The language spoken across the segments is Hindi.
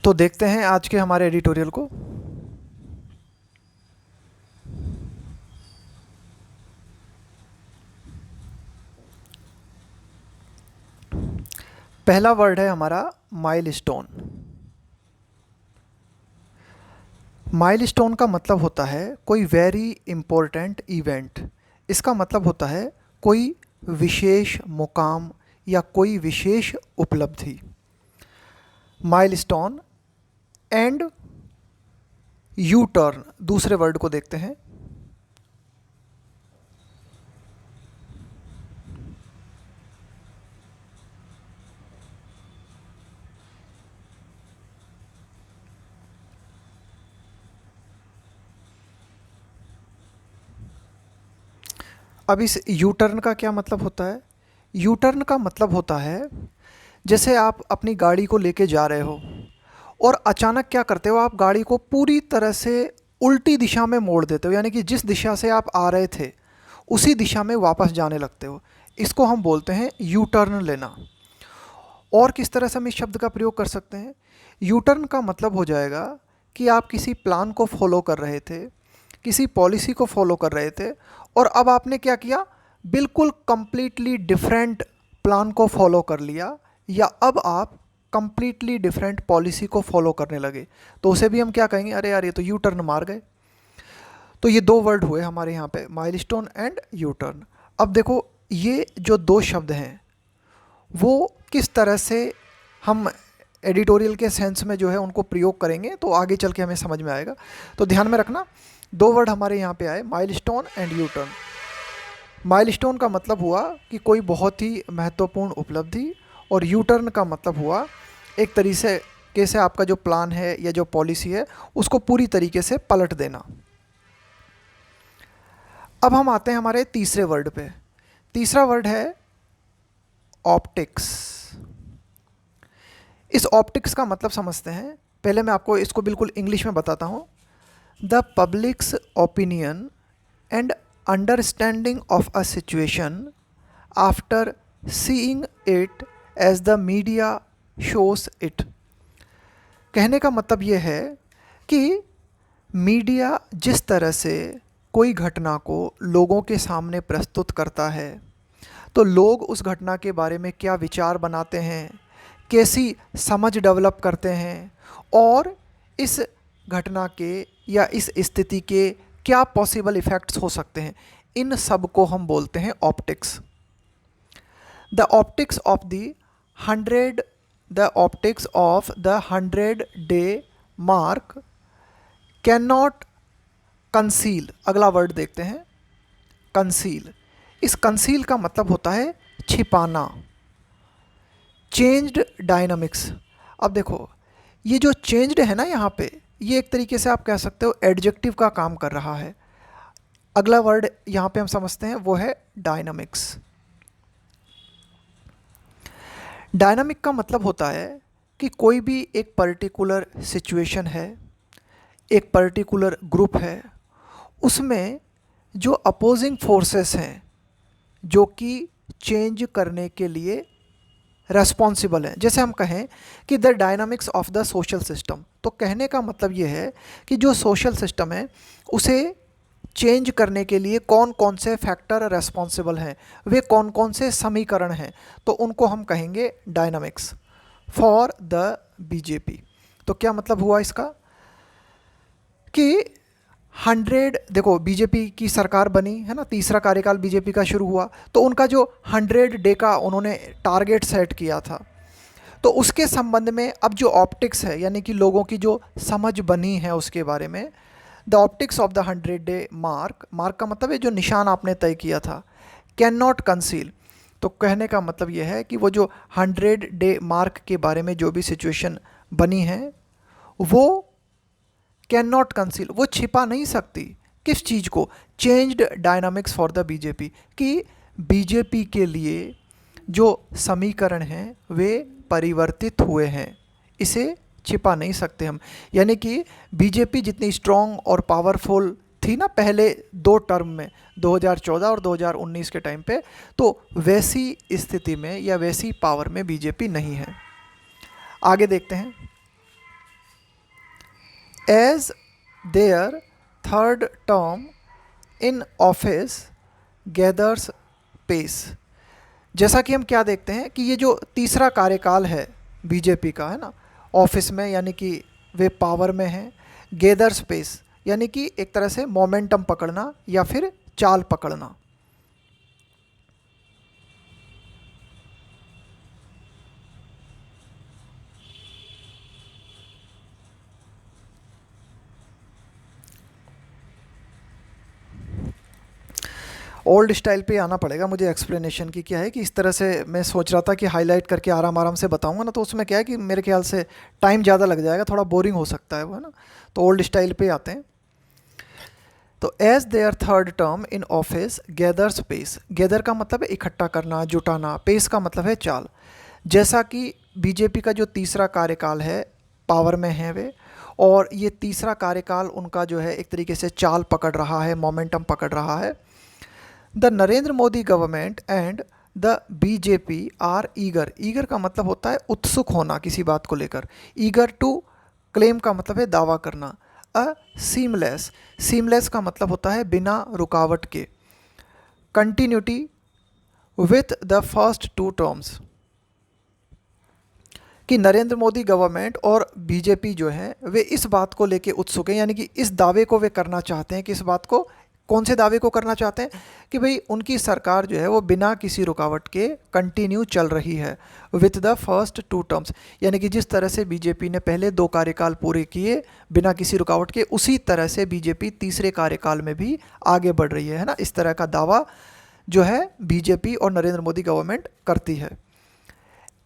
तो देखते हैं आज के हमारे एडिटोरियल को। पहला वर्ड है हमारा माइलस्टोन। माइलस्टोन का मतलब होता है कोई वेरी इम्पोर्टेंट इवेंट। इसका मतलब होता है कोई विशेष मुकाम या कोई विशेष उपलब्धि। माइलस्टोन एंड यू टर्न, दूसरे वर्ड को देखते हैं। अब इस यू टर्न का क्या मतलब होता है? यू टर्न का मतलब होता है जैसे आप अपनी गाड़ी को लेके जा रहे हो और अचानक क्या करते हो, आप गाड़ी को पूरी तरह से उल्टी दिशा में मोड़ देते हो, यानी कि जिस दिशा से आप आ रहे थे उसी दिशा में वापस जाने लगते हो। इसको हम बोलते हैं यू टर्न लेना। और किस तरह से हम इस शब्द का प्रयोग कर सकते हैं? यू टर्न का मतलब हो जाएगा कि आप किसी प्लान को फॉलो कर रहे थे, किसी पॉलिसी को फॉलो कर रहे थे और अब आपने क्या किया, बिल्कुल कंप्लीटली डिफरेंट प्लान को फॉलो कर लिया, या अब आप कंप्लीटली डिफरेंट पॉलिसी को फॉलो करने लगे, तो उसे भी हम क्या कहेंगे, अरे यार ये तो यू टर्न मार गए। तो ये दो वर्ड हुए हमारे यहाँ पे, माइलस्टोन एंड यू टर्न। अब देखो ये जो दो शब्द हैं वो किस तरह से हम एडिटोरियल के सेंस में जो है उनको प्रयोग करेंगे तो आगे चल के हमें समझ में आएगा। तो ध्यान में रखना, दो वर्ड हमारे यहाँ पे आए, milestone and U turn. Milestone का मतलब हुआ कि कोई बहुत ही महत्वपूर्ण उपलब्धि, और यू टर्न का मतलब हुआ एक तरीके से आपका जो प्लान है या जो पॉलिसी है उसको पूरी तरीके से पलट देना। अब हम आते हैं हमारे तीसरे वर्ड पे। तीसरा वर्ड है ऑप्टिक्स। इस ऑप्टिक्स का मतलब समझते हैं। पहले मैं आपको इसको बिल्कुल इंग्लिश में बताता हूँ। The publics opinion and understanding of a situation after seeing it as the media shows it. कहने का मतलब ये है कि मीडिया जिस तरह से कोई घटना को लोगों के सामने प्रस्तुत करता है तो लोग उस घटना के बारे में क्या विचार बनाते हैं, कैसी समझ डेवलप करते हैं, और इस घटना के या इस स्थिति के क्या पॉसिबल इफ़ेक्ट्स हो सकते हैं, इन सब को हम बोलते हैं optics. The optics of the 100-day mark can not conceal. अगला वर्ड देखते हैं, कंसील। इस कंसील का मतलब होता है छिपाना, चेंज्ड डायनामिक्स। अब देखो ये जो चेंज्ड है ना यहाँ पे, ये एक तरीके से आप कह सकते हो एडजेक्टिव का काम कर रहा है। अगला वर्ड यहाँ पे हम समझते हैं वो है डायनामिक्स। डायनामिक का मतलब होता है कि कोई भी एक पर्टिकुलर सिचुएशन है, एक पर्टिकुलर ग्रुप है, उसमें जो अपोजिंग फोर्सेस हैं जो कि चेंज करने के लिए रेस्पॉन्सिबल है। जैसे हम कहें कि the dynamics of the social system, तो कहने का मतलब ये है कि जो सोशल सिस्टम है उसे चेंज करने के लिए कौन कौन से फैक्टर रेस्पॉन्सिबल हैं, वे कौन कौन से समीकरण हैं, तो उनको हम कहेंगे डायनामिक्स फॉर द बीजेपी। तो क्या मतलब हुआ इसका कि 100, देखो बीजेपी की सरकार बनी है ना, तीसरा कार्यकाल बीजेपी का शुरू हुआ, तो उनका जो 100 डे का उन्होंने टारगेट सेट किया था, तो उसके संबंध में अब जो ऑप्टिक्स है यानी कि लोगों की जो समझ बनी है उसके बारे में, the optics of the 100 day mark, mark का मतलब है जो निशान आपने तय किया था, कैन नॉट कंसील। तो कहने का मतलब यह है कि वो जो 100 डे मार्क के बारे में जो भी सिचुएशन बनी है वो कैन नॉट कंसील, वो छिपा नहीं सकती। किस चीज़ को? Changed dynamics for the BJP, कि बीजेपी के लिए जो समीकरण हैं वे परिवर्तित हुए हैं, इसे छिपा नहीं सकते हम। यानी कि बीजेपी जितनी स्ट्रॉन्ग और पावरफुल थी ना पहले दो टर्म में, 2014 और 2019 के टाइम पे, तो वैसी स्थिति में या वैसी पावर में बीजेपी नहीं है। आगे देखते हैं। As their third term in office gathers pace. जैसा कि हम क्या देखते हैं कि ये जो तीसरा कार्यकाल है बीजेपी का, है ना, ऑफिस में यानी कि वे पावर में हैं, गेदर स्पेस यानी कि एक तरह से मोमेंटम पकड़ना या फिर चाल पकड़ना। ओल्ड स्टाइल पे आना पड़ेगा मुझे एक्सप्लेनेशन की। क्या है कि इस तरह से मैं सोच रहा था कि हाईलाइट करके आराम आराम से बताऊंगा ना, तो उसमें क्या है कि मेरे ख्याल से टाइम ज़्यादा लग जाएगा, थोड़ा बोरिंग हो सकता है वो, है ना। तो ओल्ड स्टाइल पे आते हैं। तो as their third term in office gathers pace. Gather का मतलब है इकट्ठा करना, जुटाना। पेस का मतलब है चाल। जैसा कि बीजेपी का जो तीसरा कार्यकाल है, पावर में है वे, और ये तीसरा कार्यकाल उनका जो है एक तरीके से चाल पकड़ रहा है, मोमेंटम पकड़ रहा है। The Narendra Modi government and the BJP are eager. Eager का मतलब होता है उत्सुक होना किसी बात को लेकर। ईगर टू क्लेम का मतलब है दावा करना। अ सीमलेस, सीमलेस का मतलब होता है बिना रुकावट के। Continuity with the first two terms, कि नरेंद्र मोदी गवर्नमेंट और बीजेपी जो है वे इस बात को लेके उत्सुक हैं, यानी कि इस दावे को वे करना चाहते हैं कि इस बात को, कौन से दावे को करना चाहते हैं कि भाई उनकी सरकार जो है वो बिना किसी रुकावट के कंटिन्यू चल रही है with the first two terms. यानी कि जिस तरह से बीजेपी ने पहले 2 कार्यकाल पूरे किए बिना किसी रुकावट के, उसी तरह से बीजेपी तीसरे कार्यकाल में भी आगे बढ़ रही है ना। इस तरह का दावा जो है बीजेपी और नरेंद्र मोदी गवर्नमेंट करती है।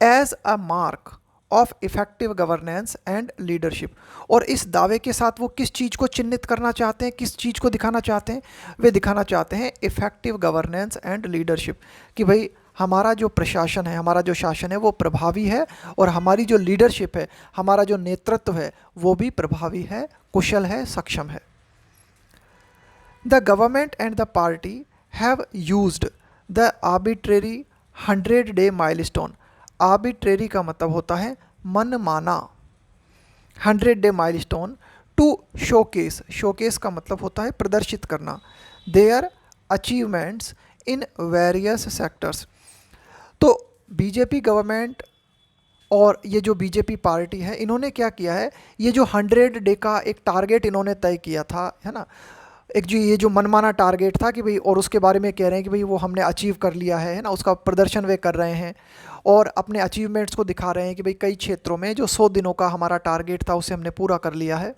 As a mark of effective governance and leadership. और इस दावे के साथ वो किस चीज़ को चिन्हित करना चाहते हैं, किस चीज़ को दिखाना चाहते हैं? वे दिखाना चाहते हैं इफेक्टिव गवर्नेंस एंड लीडरशिप, कि भाई हमारा जो प्रशासन है, हमारा जो शासन है वो प्रभावी है, और हमारी जो लीडरशिप है, हमारा जो नेतृत्व है वो भी प्रभावी है, कुशल है, सक्षम है। The government and the party have used the arbitrary 100-day milestone. Arbitrary का मतलब होता है मनमाना। 100-day milestone to showcase, showcase का मतलब होता है प्रदर्शित करना, their achievements in various sectors. तो बीजेपी गवर्नमेंट और ये जो बीजेपी पार्टी है, इन्होंने क्या किया है, ये जो 100 डे का एक टारगेट इन्होंने तय किया था, है ना, एक जो ये जो मनमाना टारगेट था कि भाई, और उसके बारे में कह रहे हैं कि भाई वो हमने अचीव कर लिया है ना, उसका प्रदर्शन वे कर रहे हैं और अपने अचीवमेंट्स को दिखा रहे हैं कि भाई कई क्षेत्रों में जो 100 दिनों का हमारा टारगेट था उसे हमने पूरा कर लिया है।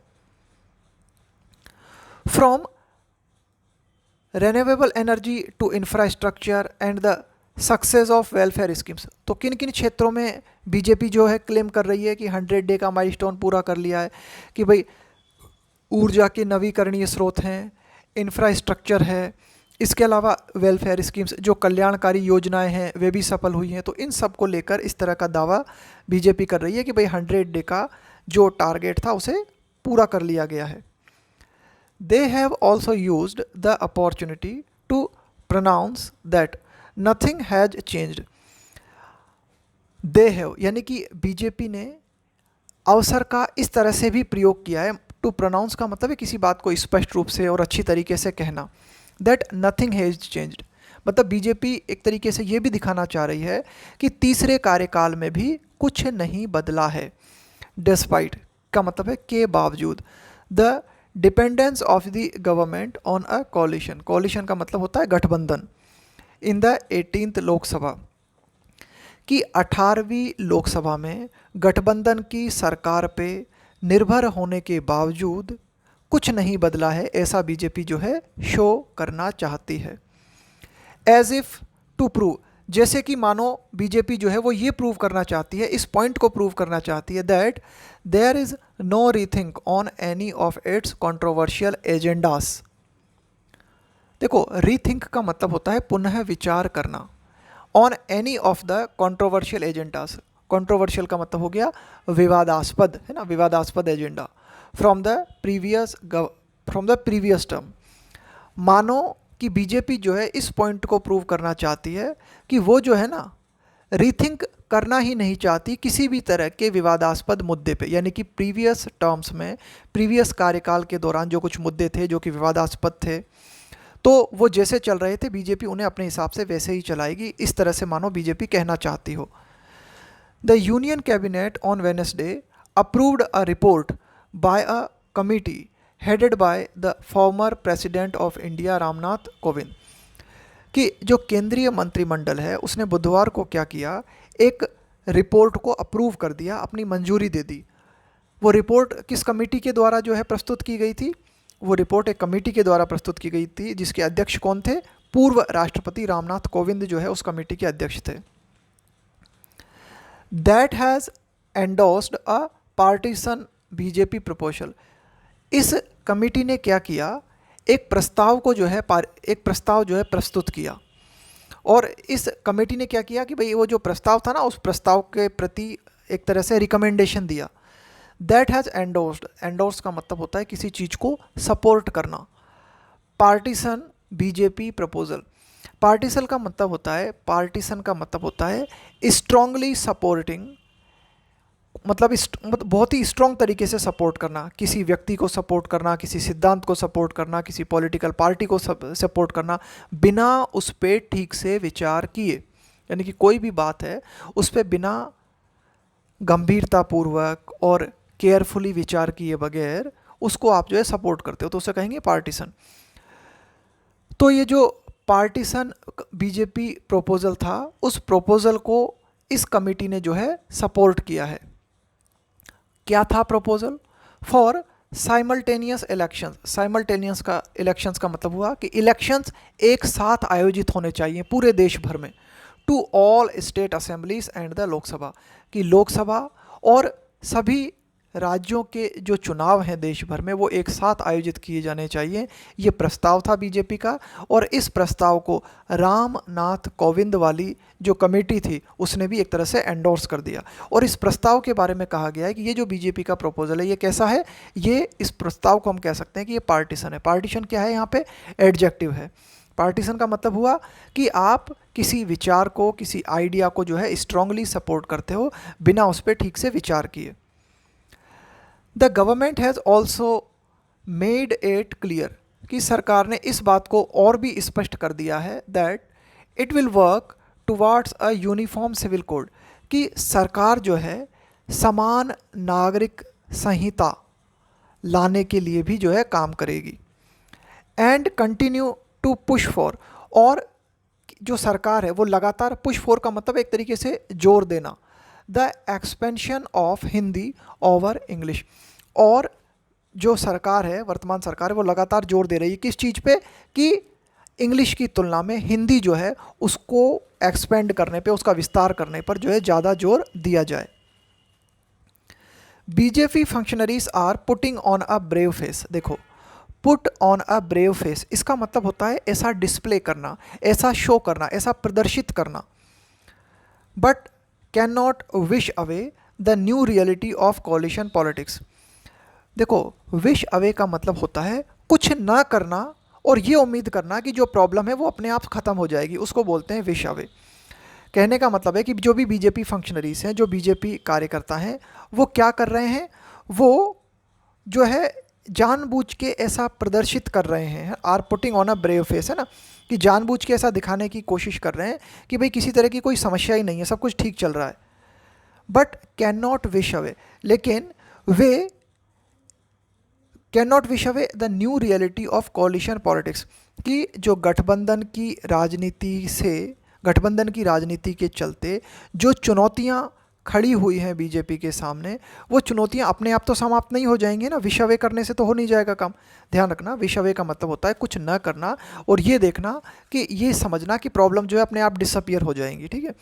From renewable energy to infrastructure and the success of welfare schemes. तो किन किन क्षेत्रों में बीजेपी जो है क्लेम कर रही है कि 100 डे का माइलस्टोन पूरा कर लिया है, कि भाई ऊर्जा के नवीकरणीय स्रोत हैं, इंफ्रास्ट्रक्चर है, इसके अलावा वेलफेयर स्कीम्स जो कल्याणकारी योजनाएं हैं वे भी सफल हुई हैं। तो इन सब को लेकर इस तरह का दावा बीजेपी कर रही है कि भाई 100 डे का जो टारगेट था उसे पूरा कर लिया गया है। They have also used the opportunity to pronounce that nothing has changed. They have यानी कि बीजेपी ने अवसर का इस तरह से भी प्रयोग किया है। टू प्रोनाउंस का मतलब है किसी बात को स्पष्ट रूप से और अच्छी तरीके से कहना। दैट नथिंग हैज़ चेंज्ड मतलब बीजेपी एक तरीके से ये भी दिखाना चाह रही है कि तीसरे कार्यकाल में भी कुछ नहीं बदला है। डिस्पाइट का मतलब है के बावजूद। The dependence of the government on a coalition, coalition का मतलब होता है गठबंधन। इन द 18th लोकसभा, कि 18वीं लोकसभा में गठबंधन की सरकार पे निर्भर होने के बावजूद कुछ नहीं बदला है, ऐसा बीजेपी जो है शो करना चाहती है। एज इफ़ टू प्रूव, जैसे कि मानो बीजेपी जो है वो ये प्रूव करना चाहती है, इस पॉइंट को प्रूव करना चाहती है that there is no rethink on any of its controversial agendas. देखो, रीथिंक का मतलब होता है पुनः विचार करना। On any of the controversial agendas, controversial का मतलब हो गया विवादास्पद, है ना, विवादास्पद agenda. From the previous term, मानो कि बीजेपी जो है इस पॉइंट को प्रूव करना चाहती है कि वो जो है ना रीथिंक करना ही नहीं चाहती किसी भी तरह के विवादास्पद मुद्दे पे, यानी कि प्रीवियस टर्म्स में, प्रीवियस कार्यकाल के दौरान जो कुछ मुद्दे थे जो कि विवादास्पद थे, तो वो जैसे चल रहे थे बीजेपी उन्हें अपने हिसाब से वैसे ही चलाएगी, इस तरह से मानो बीजेपी कहना चाहती हो। The union cabinet on Wednesday approved a report by a committee headed by the former president of India Ramnath Kovind, कि जो केंद्रीय मंत्रिमंडल है उसने बुधवार को क्या किया, एक रिपोर्ट को अप्रूव कर दिया, अपनी मंजूरी दे दी। वो रिपोर्ट किस कमेटी के द्वारा जो है प्रस्तुत की गई थी? वो रिपोर्ट एक कमेटी के द्वारा प्रस्तुत की गई थी जिसके अध्यक्ष कौन थे? पूर्व राष्ट्रपति रामनाथ कोविंद जो है उस कमेटी के अध्यक्ष थे। That has endorsed a partition BJP proposal. इस कमेटी ने क्या किया, एक प्रस्ताव जो है प्रस्तुत किया, और इस कमेटी ने क्या किया कि भाई वो जो प्रस्ताव था ना, उस प्रस्ताव के प्रति एक तरह से रिकमेंडेशन दिया। दैट हैज़ एंडोर्स्ड, एंडोर्स का मतलब होता है किसी चीज़ को सपोर्ट करना। पार्टीशन बीजेपी प्रपोजल, पार्टीशन का मतलब होता है स्ट्रांगली सपोर्टिंग, मतलब बहुत ही स्ट्रॉन्ग तरीके से सपोर्ट करना, किसी व्यक्ति को सपोर्ट करना, किसी सिद्धांत को सपोर्ट करना, किसी पॉलिटिकल पार्टी को सपोर्ट करना बिना उस पर ठीक से विचार किए, यानी कि कोई भी बात है उस पर बिना गंभीरतापूर्वक और केयरफुली विचार किए बगैर उसको आप जो है सपोर्ट करते हो, तो उसे कहेंगे पार्टीशन। तो ये जो पार्टीशन बीजेपी प्रपोजल था, उस प्रपोजल को इस कमेटी ने जो है सपोर्ट किया है। क्या था proposal? For simultaneous elections. Simultaneous का इलेक्शंस का मतलब हुआ कि इलेक्शंस एक साथ आयोजित होने चाहिए पूरे देश भर में, to all state assemblies and the Lok Sabha, कि लोकसभा और सभी राज्यों के जो चुनाव हैं देश भर में वो एक साथ आयोजित किए जाने चाहिए। ये प्रस्ताव था बीजेपी का, और इस प्रस्ताव को रामनाथ कोविंद वाली जो कमेटी थी उसने भी एक तरह से एंडोर्स कर दिया। और इस प्रस्ताव के बारे में कहा गया है कि ये जो बीजेपी का प्रपोजल है ये कैसा है, ये इस प्रस्ताव को हम कह सकते हैं कि ये पार्टीशन है। पार्टीशन क्या है? यहाँ पे एडजेक्टिव है। पार्टीशन का मतलब हुआ कि आप किसी विचार को, किसी आइडिया को जो है स्ट्रांगली सपोर्ट करते हो बिना उस पर ठीक से विचार किए। The government has also made it clear, कि सरकार ने इस बात को और भी स्पष्ट कर दिया है that it will work towards a uniform civil code, कि सरकार जो है समान नागरिक संहिता लाने के लिए भी जो है काम करेगी। And continue to push for, और जो सरकार है वो लगातार, पुश फॉर का मतलब एक तरीके से जोर देना, the expansion of Hindi over English. और जो सरकार है, वर्तमान सरकार है, वो लगातार जोर दे रही है किस चीज़ पे? कि इंग्लिश की तुलना में हिंदी जो है उसको एक्सपेंड करने पे, उसका विस्तार करने पर जो है ज़्यादा जोर दिया जाए। BJP functionaries are putting on a brave face. देखो, put on a brave face इसका मतलब होता है ऐसा डिस्प्ले करना, ऐसा शो करना, ऐसा प्रदर्शित करना। But can not wish away the new reality of coalition politics. देखो, विश अवे का मतलब होता है कुछ ना करना और ये उम्मीद करना कि जो प्रॉब्लम है वो अपने आप ख़त्म हो जाएगी, उसको बोलते हैं विश अवे। कहने का मतलब है कि जो भी बीजेपी फंक्शनरीज हैं, जो बीजेपी कार्यकर्ता हैं, वो क्या कर रहे हैं, वो जो है जानबूझ के ऐसा प्रदर्शित कर रहे हैं, are putting on a brave face, है ना, कि जानबूझ के ऐसा दिखाने की कोशिश कर रहे हैं कि भाई किसी तरह की कोई समस्या ही नहीं है, सब कुछ ठीक चल रहा है। But can not wish away, लेकिन वे can not wish away the new reality of coalition politics, कि जो गठबंधन की राजनीति के चलते जो चुनौतियां खड़ी हुई हैं बीजेपी के सामने, वो चुनौतियां अपने आप तो समाप्त नहीं हो जाएंगी ना, विश अवे करने से तो हो नहीं जाएगा काम। ध्यान रखना, विश अवे का मतलब होता है कुछ न करना और ये देखना कि ये समझना कि प्रॉब्लम जो है अपने आप डिसअपियर हो जाएंगी, ठीक है।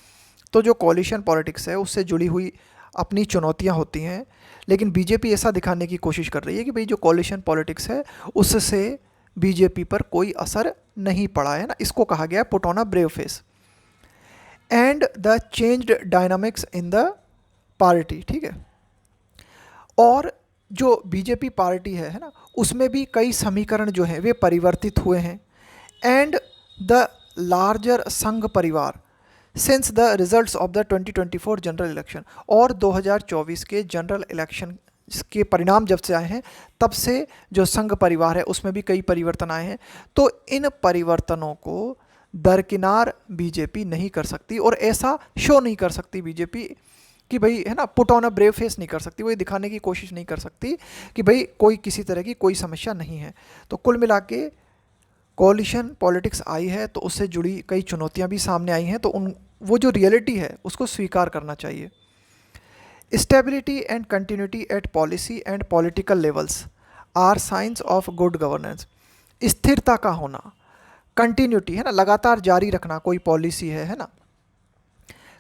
तो जो कोलिशन पॉलिटिक्स है उससे जुड़ी हुई अपनी चुनौतियां होती हैं, लेकिन बीजेपी ऐसा दिखाने की कोशिश कर रही है कि भाई जो कोलिशन पॉलिटिक्स है उससे बीजेपी पर कोई असर नहीं पड़ा है ना, इसको कहा गया है put on a brave face. And the changed dynamics in the party, ठीक है। और जो बीजेपी पार्टी है ना, उसमें भी कई समीकरण जो हैं वे परिवर्तित हुए हैं। एंड द लार्जर संघ परिवार, since the results of the 2024 general election, और 2024 के जनरल इलेक्शन के परिणाम जब से आए हैं तब से जो संघ परिवार है उसमें भी कई परिवर्तन आए हैं। तो इन परिवर्तनों को दरकिनार बीजेपी नहीं कर सकती, और ऐसा शो नहीं कर सकती बीजेपी कि भाई है ना, put on a brave face नहीं कर सकती, वो ये दिखाने की कोशिश नहीं कर सकती कि भाई कोई किसी तरह की कोई समस्या नहीं है। तो कुल मिला के कोalition पॉलिटिक्स आई है तो उससे जुड़ी कई चुनौतियां भी सामने आई हैं, तो वो जो रियलिटी है उसको स्वीकार करना चाहिए। Stability and continuity at policy and political levels are signs of good governance. स्थिरता का होना, कंटिन्यूटी है ना, लगातार जारी रखना कोई पॉलिसी है ना,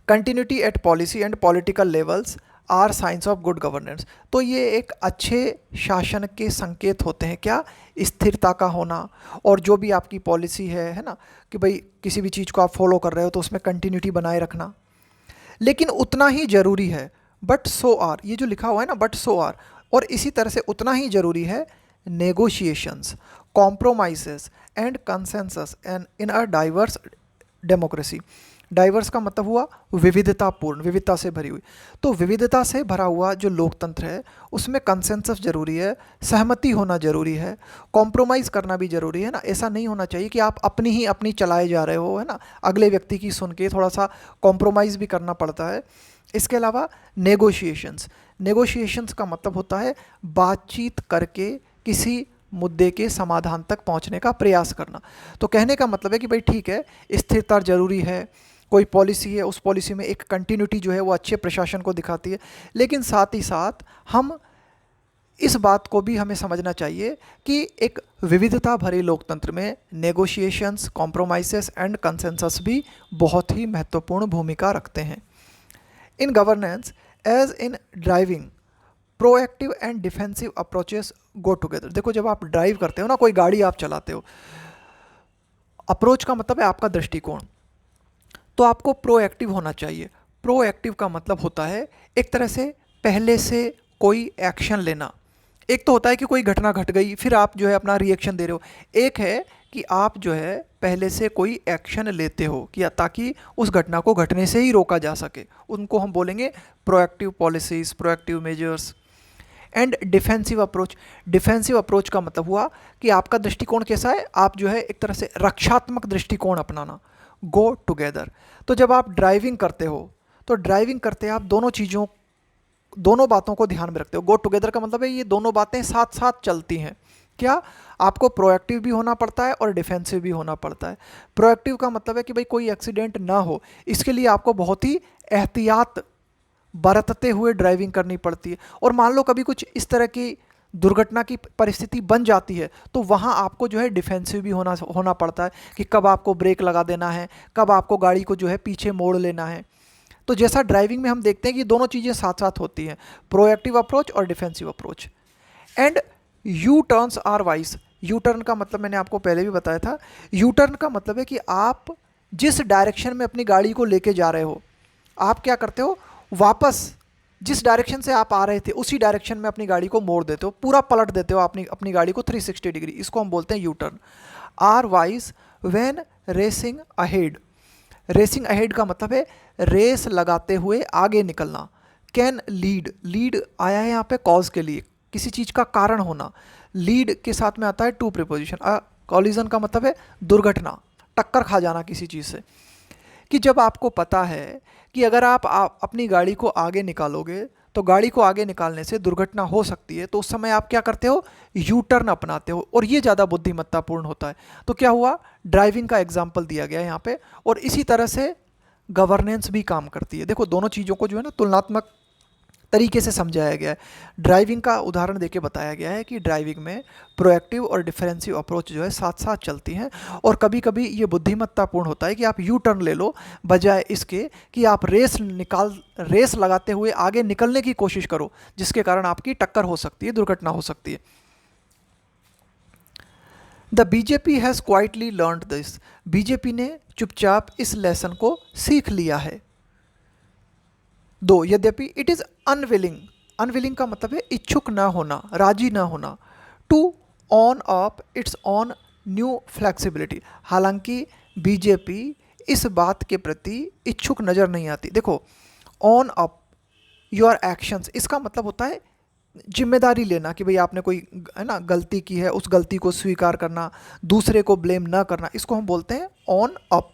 continuity at policy and political levels are signs of good governance. तो ये एक अच्छे शासन के संकेत होते हैं, क्या? स्थिरता का होना, और जो भी आपकी पॉलिसी है ना, कि भाई किसी भी चीज़ को आप फॉलो कर रहे हो तो उसमें कंटिन्यूटी बनाए रखना। लेकिन उतना ही ज़रूरी है, बट सो आर, ये जो लिखा हुआ है ना, बट सो आर, और इसी तरह से उतना ही ज़रूरी है negotiations, compromises and consensus and in a diverse democracy. Diverse का मतलब हुआ विविधतापूर्ण, विविधता से भरी हुई। तो विविधता से भरा हुआ जो लोकतंत्र है उसमें कंसेंसस जरूरी है, सहमति होना जरूरी है, कॉम्प्रोमाइज़ करना भी जरूरी है ना। ऐसा नहीं होना चाहिए कि आप अपनी चलाए जा रहे हो, है ना, अगले व्यक्ति की सुन के थोड़ा सा कॉम्प्रोमाइज़ भी करना पड़ता है। इसके अलावा नेगोशिएशंस, नेगोशिएशंस का मतलब होता है बातचीत करके किसी मुद्दे के समाधान तक पहुंचने का प्रयास करना। तो कहने का मतलब है कि भाई ठीक है, स्थिरता जरूरी है, कोई पॉलिसी है उस पॉलिसी में एक कंटिन्यूटी जो है वो अच्छे प्रशासन को दिखाती है, लेकिन साथ ही साथ हम इस बात को भी हमें समझना चाहिए कि एक विविधता भरे लोकतंत्र में नेगोशिएशंस, कॉम्प्रोमाइसेस एंड कंसेंसस भी बहुत ही महत्वपूर्ण भूमिका रखते हैं। In governance as in driving, proactive and defensive approaches go together. देखो जब आप ड्राइव करते हो ना, कोई गाड़ी आप चलाते हो, अप्रोच का मतलब है आपका दृष्टिकोण, तो आपको प्रोएक्टिव होना चाहिए। प्रोएक्टिव का मतलब होता है एक तरह से पहले से कोई एक्शन लेना। एक तो होता है कि कोई घटना घट गई फिर आप जो है अपना रिएक्शन दे रहे हो, एक है कि आप जो है पहले से कोई एक्शन लेते हो कि ताकि उस घटना को घटने से ही रोका जा सके, उनको हम बोलेंगे proactive policies, proactive measures. And defensive approach, defensive approach का मतलब हुआ कि आपका दृष्टिकोण कैसा है, आप जो है एक तरह से रक्षात्मक दृष्टिकोण अपनाना। गो टुगेदर, तो जब आप ड्राइविंग करते हो तो ड्राइविंग करते आप दोनों बातों को ध्यान में रखते हो। गो टुगेदर का मतलब है ये दोनों बातें साथ साथ चलती हैं। क्या? आपको प्रोएक्टिव भी होना पड़ता है और डिफेंसिव भी होना पड़ता है। प्रोएक्टिव का मतलब है कि भाई कोई एक्सीडेंट ना हो, इसके लिए आपको बहुत ही एहतियात बरतते हुए ड्राइविंग करनी पड़ती है। और मान लो कभी कुछ इस तरह की दुर्घटना की परिस्थिति बन जाती है तो वहाँ आपको जो है डिफेंसिव भी होना पड़ता है कि कब आपको ब्रेक लगा देना है, कब आपको गाड़ी को जो है पीछे मोड़ लेना है। तो जैसा ड्राइविंग में हम देखते हैं कि दोनों चीज़ें साथ साथ होती हैं, प्रोएक्टिव अप्रोच और defensive approach. And U turns are wise, U turn का मतलब मैंने आपको पहले भी बताया था। यू टर्न का मतलब है कि आप जिस डायरेक्शन में अपनी गाड़ी को लेके जा रहे हो, आप क्या करते हो, वापस जिस डायरेक्शन से आप आ रहे थे उसी डायरेक्शन में अपनी गाड़ी को मोड़ देते हो, पूरा पलट देते हो अपनी गाड़ी को 360 डिग्री, इसको हम बोलते हैं U turn. Are wise when racing ahead, racing ahead का मतलब है रेस लगाते हुए आगे निकलना। कैन लीड, लीड आया है यहाँ पे कॉज के लिए, किसी चीज़ का कारण होना। लीड के साथ में आता है टू प्रीपोजिशन। कॉलिजन का मतलब है दुर्घटना, टक्कर खा जाना किसी चीज़ से। कि जब आपको पता है कि अगर आप अपनी गाड़ी को आगे निकालोगे तो गाड़ी को आगे निकालने से दुर्घटना हो सकती है, तो उस समय आप क्या करते हो, यू टर्न अपनाते हो, और ये ज़्यादा बुद्धिमत्तापूर्ण होता है। तो क्या हुआ, ड्राइविंग का एग्जाम्पल दिया गया है यहाँ पे, और इसी तरह से गवर्नेंस भी काम करती है। देखो दोनों चीज़ों को जो है ना तुलनात्मक तरीके से समझाया गया है। ड्राइविंग का उदाहरण देके बताया गया है कि ड्राइविंग में प्रोएक्टिव और डिफरेंसिव अप्रोच जो है साथ साथ चलती हैं, और कभी कभी ये बुद्धिमत्तापूर्ण होता है कि आप यू टर्न ले लो बजाय इसके कि आप रेस लगाते हुए आगे निकलने की कोशिश करो, जिसके कारण आपकी टक्कर हो सकती है, दुर्घटना हो सकती है। The BJP has quietly learned this, BJP ने चुपचाप इस लेसन को सीख लिया है। दो यद्यपि इट इज़ अनविलिंग, अनविलिंग का मतलब है इच्छुक ना होना, राजी ना होना। To own up its own new flexibility, हालांकि बीजेपी इस बात के प्रति इच्छुक नज़र नहीं आती। देखो, ऑन अप योर एक्शंस, इसका मतलब होता है जिम्मेदारी लेना कि भाई आपने कोई है ना गलती की है, उस गलती को स्वीकार करना, दूसरे को ब्लेम ना करना, इसको हम बोलते हैं ऑन अप।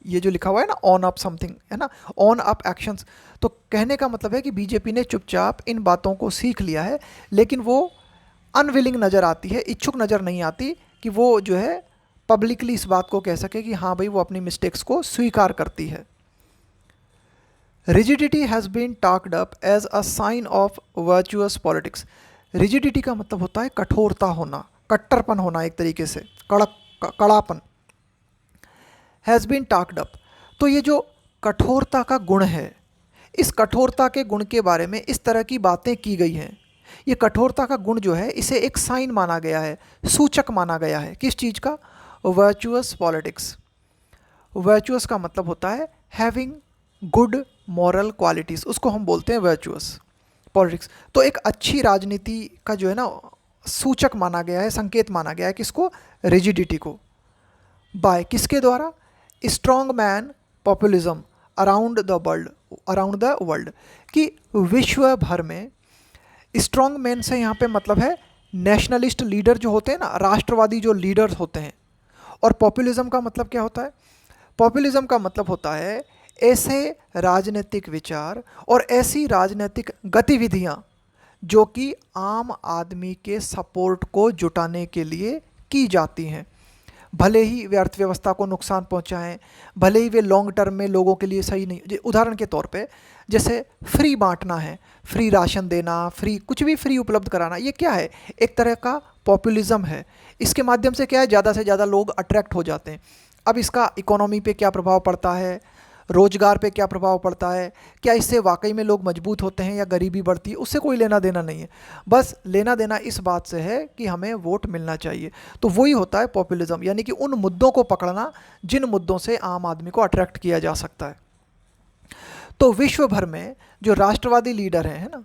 ये जो लिखा हुआ है ना ऑन अप समथिंग, है ना, ऑन अप एक्शंस। तो कहने का मतलब है कि बीजेपी ने चुपचाप इन बातों को सीख लिया है, लेकिन वो अनविलिंग नज़र आती है, इच्छुक नज़र नहीं आती कि वो जो है पब्लिकली इस बात को कह सके कि हाँ भाई वो अपनी मिस्टेक्स को स्वीकार करती है। Rigidity has been talked up as a sign of virtuous politics. Rigidity का मतलब होता है कठोरता होना, कट्टरपन होना, एक तरीके से कड़ापन। हैज़ बीन टाक्ड अप, तो ये जो कठोरता का गुण है, इस कठोरता के गुण के बारे में इस तरह की बातें की गई हैं। ये कठोरता का गुण जो है इसे एक साइन माना गया है, सूचक माना गया है, किस चीज़ का? Virtuous politics. वर्चुअस का मतलब होता है हैविंग गुड मॉरल क्वालिटीज़, उसको हम बोलते हैं वर्चुअस पॉलिटिक्स। तो एक अच्छी राजनीति का जो है ना सूचक माना गया है, संकेत माना गया है किसको? रिजिडिटी को। बाय किसके द्वारा? Strong man populism around the world, कि विश्व भर में स्ट्रॉन्ग मैन से यहाँ पे मतलब है नेशनलिस्ट लीडर जो होते हैं ना, राष्ट्रवादी जो लीडर्स होते हैं। और पॉपुलिज्म का मतलब क्या होता है? पॉपुलिज्म का मतलब होता है ऐसे राजनीतिक विचार और ऐसी राजनीतिक गतिविधियाँ जो कि आम आदमी के सपोर्ट को जुटाने के लिए की जाती हैं, भले ही वे अर्थव्यवस्था को नुकसान पहुंचाएं, भले ही वे लॉन्ग टर्म में लोगों के लिए सही नहीं। उदाहरण के तौर पे जैसे फ्री बांटना है, फ्री राशन देना, फ्री कुछ भी फ्री उपलब्ध कराना, ये क्या है? एक तरह का पॉपुलिज्म है। इसके माध्यम से क्या है, ज़्यादा से ज़्यादा लोग अट्रैक्ट हो जाते हैं। अब इसका इकोनॉमी पे क्या प्रभाव पड़ता है, रोजगार पे क्या प्रभाव पड़ता है, क्या इससे वाकई में लोग मजबूत होते हैं या गरीबी बढ़ती है, उससे कोई लेना देना नहीं है। बस लेना देना इस बात से है कि हमें वोट मिलना चाहिए। तो वही होता है पॉपुलिज्म, यानी कि उन मुद्दों को पकड़ना जिन मुद्दों से आम आदमी को अट्रैक्ट किया जा सकता है। तो विश्व भर में जो राष्ट्रवादी लीडर हैं, है ना,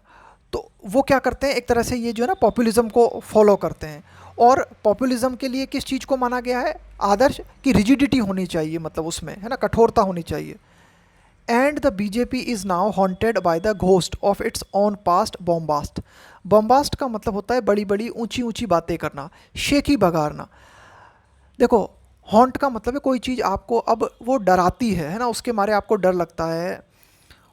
तो वो क्या करते हैं, एक तरह से ये जो है ना पॉपुलिज्म को फॉलो करते हैं। और पॉपुलिज्म के लिए किस चीज़ को माना गया है आदर्श? की रिजिडिटी होनी चाहिए, मतलब उसमें है ना कठोरता होनी चाहिए। And the BJP is now haunted by the ghost of its own past bombast. Bombast का मतलब होता है बड़ी बड़ी ऊंची ऊंची बातें करना, शेखी बघारना। देखो, हॉन्ट का मतलब है कोई चीज़ आपको अब वो डराती है ना, उसके मारे आपको डर लगता है।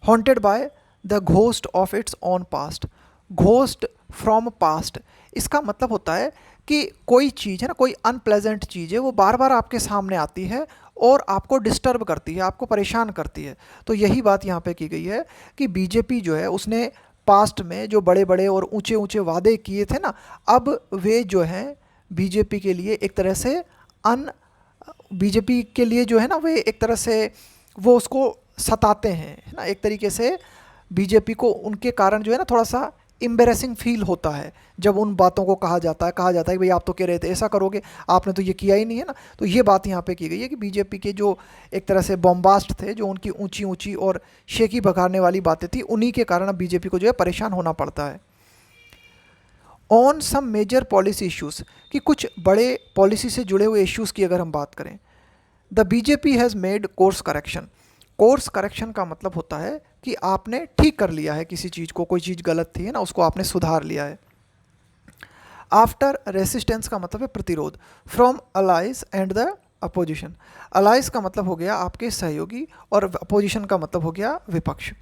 Haunted by the ghost of its own past, ghost from past, इसका मतलब होता है कि कोई चीज़ है ना, कोई अनप्लेजेंट चीज़ है, वो बार बार आपके सामने आती है और आपको डिस्टर्ब करती है, आपको परेशान करती है। तो यही बात यहाँ पे की गई है कि बीजेपी जो है उसने पास्ट में जो बड़े बड़े और ऊंचे ऊंचे वादे किए थे ना, अब वे जो हैं बीजेपी के लिए एक तरह से बीजेपी के लिए जो है ना, वे एक तरह से वो उसको सताते हैं, है ना। एक तरीके से बीजेपी को उनके कारण जो है ना थोड़ा सा एम्बेरसिंग फील होता है जब उन बातों को कहा जाता है कि भाई आप तो कह रहे थे ऐसा करोगे, आपने तो ये किया ही नहीं है ना। तो ये बात यहाँ पे की गई है कि बीजेपी के जो एक तरह से बॉम्बास्ट थे, जो उनकी ऊंची ऊंची और शेखी भगाने वाली बातें थी, उन्हीं के कारण अब बीजेपी को जो है परेशान होना पड़ता है। On some major policy issues, कि कुछ बड़े पॉलिसी से जुड़े हुए इश्यूज़ की अगर हम बात करें, the BJP has made course correction. Course correction का मतलब होता है कि आपने ठीक कर लिया है किसी चीज़ को, कोई चीज़ गलत थी है ना, उसको आपने सुधार लिया है। आफ्टर रेसिस्टेंस का मतलब है प्रतिरोध, from allies and the opposition. Allies का मतलब हो गया आपके सहयोगी और अपोजिशन का मतलब हो गया विपक्ष।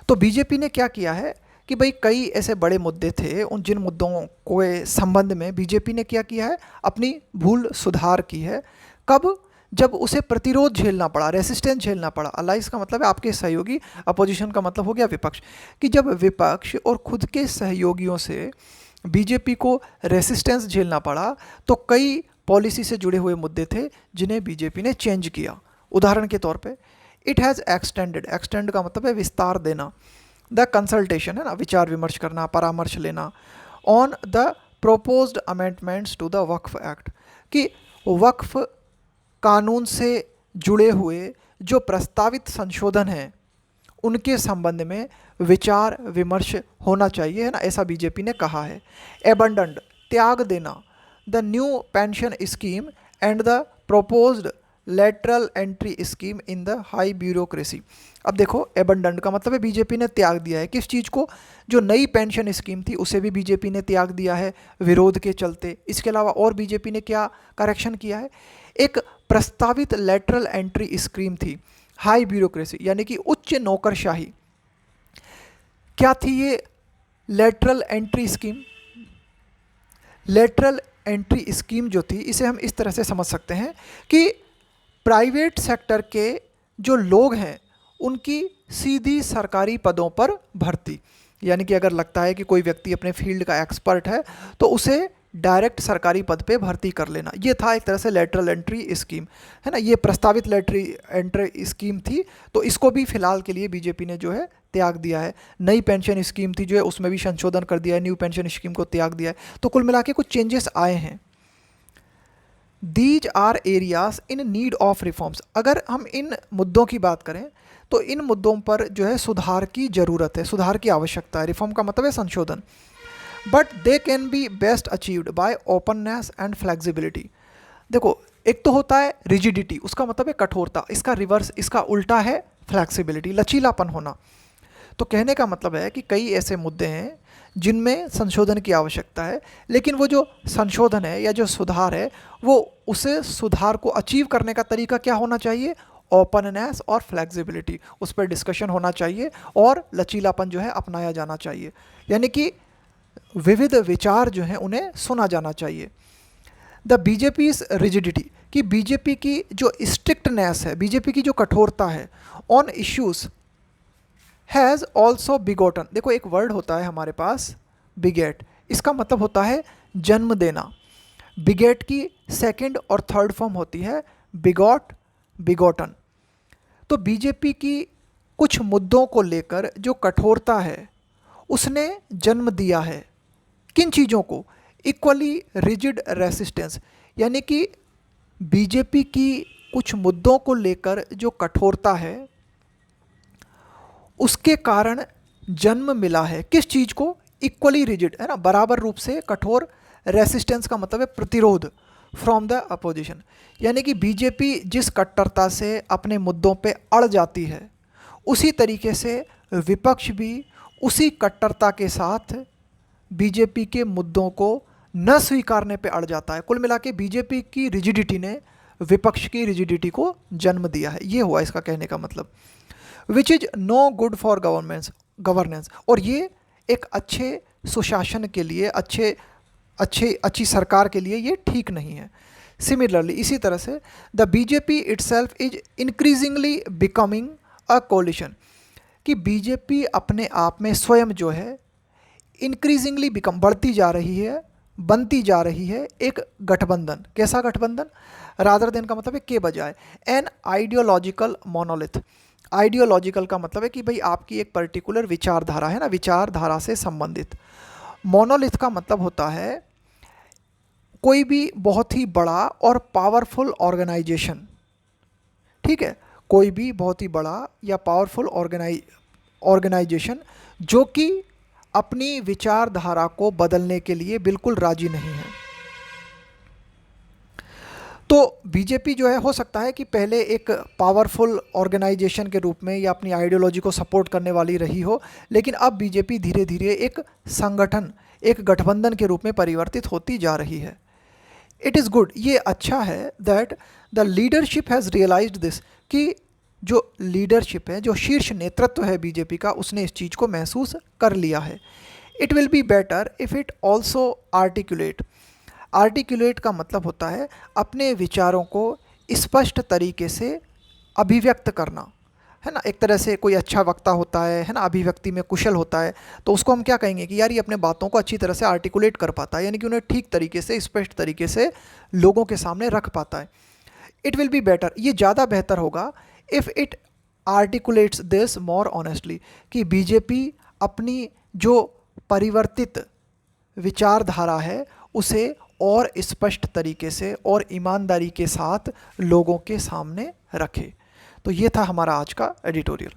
तो बीजेपी ने क्या किया है कि भाई कई ऐसे बड़े मुद्दे थे, उन जिन मुद्दों के संबंध में बीजेपी ने क्या किया है, अपनी भूल सुधार की है। कब? जब उसे प्रतिरोध झेलना पड़ा, रेसिस्टेंस झेलना पड़ा। अलाइज का मतलब है आपके सहयोगी, अपोजिशन का मतलब हो गया विपक्ष, कि जब विपक्ष और खुद के सहयोगियों से बीजेपी को रेसिस्टेंस झेलना पड़ा तो कई पॉलिसी से जुड़े हुए मुद्दे थे जिन्हें बीजेपी ने चेंज किया। उदाहरण के तौर पे इट हैज़ एक्सटेंडेड, एक्सटेंड का मतलब है विस्तार देना, द कंसल्टेशन है ना, विचार विमर्श करना, परामर्श लेना, on the proposed amendments to the Waqf act, कि वक्फ कानून से जुड़े हुए जो प्रस्तावित संशोधन हैं उनके संबंध में विचार विमर्श होना चाहिए, है ना, ऐसा बीजेपी ने कहा है। एबंडेंट, त्याग देना, the new pension scheme and the proposed lateral entry scheme in the high bureaucracy. अब देखो, एबंडन का मतलब है बीजेपी ने त्याग दिया है किस चीज़ को, जो नई पेंशन स्कीम थी उसे भी बीजेपी ने त्याग दिया है विरोध के चलते। इसके अलावा और बीजेपी ने क्या करेक्शन किया है, एक प्रस्तावित लेटरल एंट्री स्कीम थी हाई ब्यूरोक्रेसी यानी कि उच्च नौकरशाही। क्या थी ये lateral entry scheme? Lateral entry scheme जो थी इसे हम इस तरह से समझ सकते हैं कि प्राइवेट सेक्टर के जो लोग हैं उनकी सीधी सरकारी पदों पर भर्ती, यानी कि अगर लगता है कि कोई व्यक्ति अपने फील्ड का एक्सपर्ट है तो उसे डायरेक्ट सरकारी पद पे भर्ती कर लेना, ये था एक तरह से लेटरल एंट्री स्कीम, है ना। ये प्रस्तावित लेटरल एंट्री स्कीम थी, तो इसको भी फिलहाल के लिए बीजेपी ने जो है त्याग दिया है। नई पेंशन स्कीम थी जो है उसमें भी संशोधन कर दिया है, न्यू पेंशन स्कीम को त्याग दिया है। तो कुल मिला के कुछ चेंजेस आए हैं। These are areas in need of reforms. अगर हम इन मुद्दों की बात करें तो इन मुद्दों पर जो है सुधार की ज़रूरत है, सुधार की आवश्यकता है। रिफॉर्म का मतलब है संशोधन। But they can be best achieved by openness and flexibility. देखो, एक तो होता है रिजिडिटी, उसका मतलब है कठोरता, इसका रिवर्स, इसका उल्टा है फ्लेक्सिबिलिटी, लचीलापन होना। तो कहने का मतलब है कि कई ऐसे मुद्दे हैं जिनमें संशोधन की आवश्यकता है, लेकिन वो जो संशोधन है या जो सुधार है वो उसे सुधार को अचीव करने का तरीका क्या होना चाहिए, ओपननेस और फ्लेक्सिबिलिटी, उस पर डिस्कशन होना चाहिए और लचीलापन जो है अपनाया जाना चाहिए, यानी कि विविध विचार जो हैं उन्हें सुना जाना चाहिए। द बीजेपी इज रिजिडिटी, कि बीजेपी की जो स्ट्रिक्टनेस है, बीजेपी की जो कठोरता है ऑन इश्यूज हैज़ ऑल्सो बिगोटन। देखो, एक वर्ड होता है हमारे पास बिगेट, इसका मतलब होता है जन्म देना। बिगेट की सेकंड और थर्ड फॉर्म होती है बिगॉट, बिगोटन। तो बीजेपी की कुछ मुद्दों को लेकर जो कठोरता है उसने जन्म दिया है किन चीज़ों को, इक्वली रिजिड रेसिस्टेंस, यानी कि बीजेपी की कुछ मुद्दों को लेकर जो कठोरता है उसके कारण जन्म मिला है किस चीज़ को, इक्वली रिजिड, है ना, बराबर रूप से कठोर। रेसिस्टेंस का मतलब है प्रतिरोध, फ्रॉम द अपोजिशन, यानी कि बीजेपी जिस कट्टरता से अपने मुद्दों पे अड़ जाती है उसी तरीके से विपक्ष भी उसी कट्टरता के साथ बीजेपी के मुद्दों को न स्वीकारने पे अड़ जाता है। कुल मिला के बीजेपी की रिजिडिटी ने विपक्ष की रिजिडिटी को जन्म दिया है, ये हुआ इसका कहने का मतलब। Which is no good for governance, और ये एक अच्छे सुशासन के लिए, अच्छी सरकार के लिए ये ठीक नहीं है। सिमिलरली, इसी तरह से the BJP itself is increasingly becoming a collision, कि बीजेपी अपने आप में स्वयं जो है इंक्रीजिंगली बिकम, बढ़ती जा रही है, बनती जा रही है एक गठबंधन। कैसा गठबंधन, रादर देन का मतलब है के बजाय, एन आइडियोलॉजिकल मोनोलिथ। आइडियोलॉजिकल का मतलब है कि भाई आपकी एक पर्टिकुलर विचारधारा है ना, विचारधारा से संबंधित। मोनोलिथ का मतलब होता है कोई भी बहुत ही बड़ा और पावरफुल ऑर्गेनाइजेशन, ठीक है, कोई भी बहुत ही बड़ा या पावरफुल ऑर्गेनाइजेशन जो कि अपनी विचारधारा को बदलने के लिए बिल्कुल राजी नहीं है। तो बीजेपी जो है हो सकता है कि पहले एक पावरफुल ऑर्गेनाइजेशन के रूप में या अपनी आइडियोलॉजी को सपोर्ट करने वाली रही हो, लेकिन अब बीजेपी धीरे धीरे एक संगठन, एक गठबंधन के रूप में परिवर्तित होती जा रही है। इट इज़ गुड, ये अच्छा है, that the leadership has realised this, कि जो लीडरशिप है, जो शीर्ष नेतृत्व है बीजेपी का, उसने इस चीज़ को महसूस कर लिया है। It will be better if it also articulate. Articulate का मतलब होता है अपने विचारों को स्पष्ट तरीके से अभिव्यक्त करना, है ना। एक तरह से कोई अच्छा वक्ता होता है ना, अभिव्यक्ति में कुशल होता है, तो उसको हम क्या कहेंगे कि यार ये अपने बातों को अच्छी तरह से आर्टिकुलेट कर पाता है, यानी कि उन्हें ठीक तरीके से, स्पष्ट तरीके से लोगों के सामने रख पाता है। इट विल बी बेटर, ये ज़्यादा बेहतर होगा, if it articulates this more honestly, कि बीजेपी अपनी जो परिवर्तित विचारधारा है उसे और स्पष्ट तरीके से और ईमानदारी के साथ लोगों के सामने रखे। तो ये था हमारा आज का एडिटोरियल।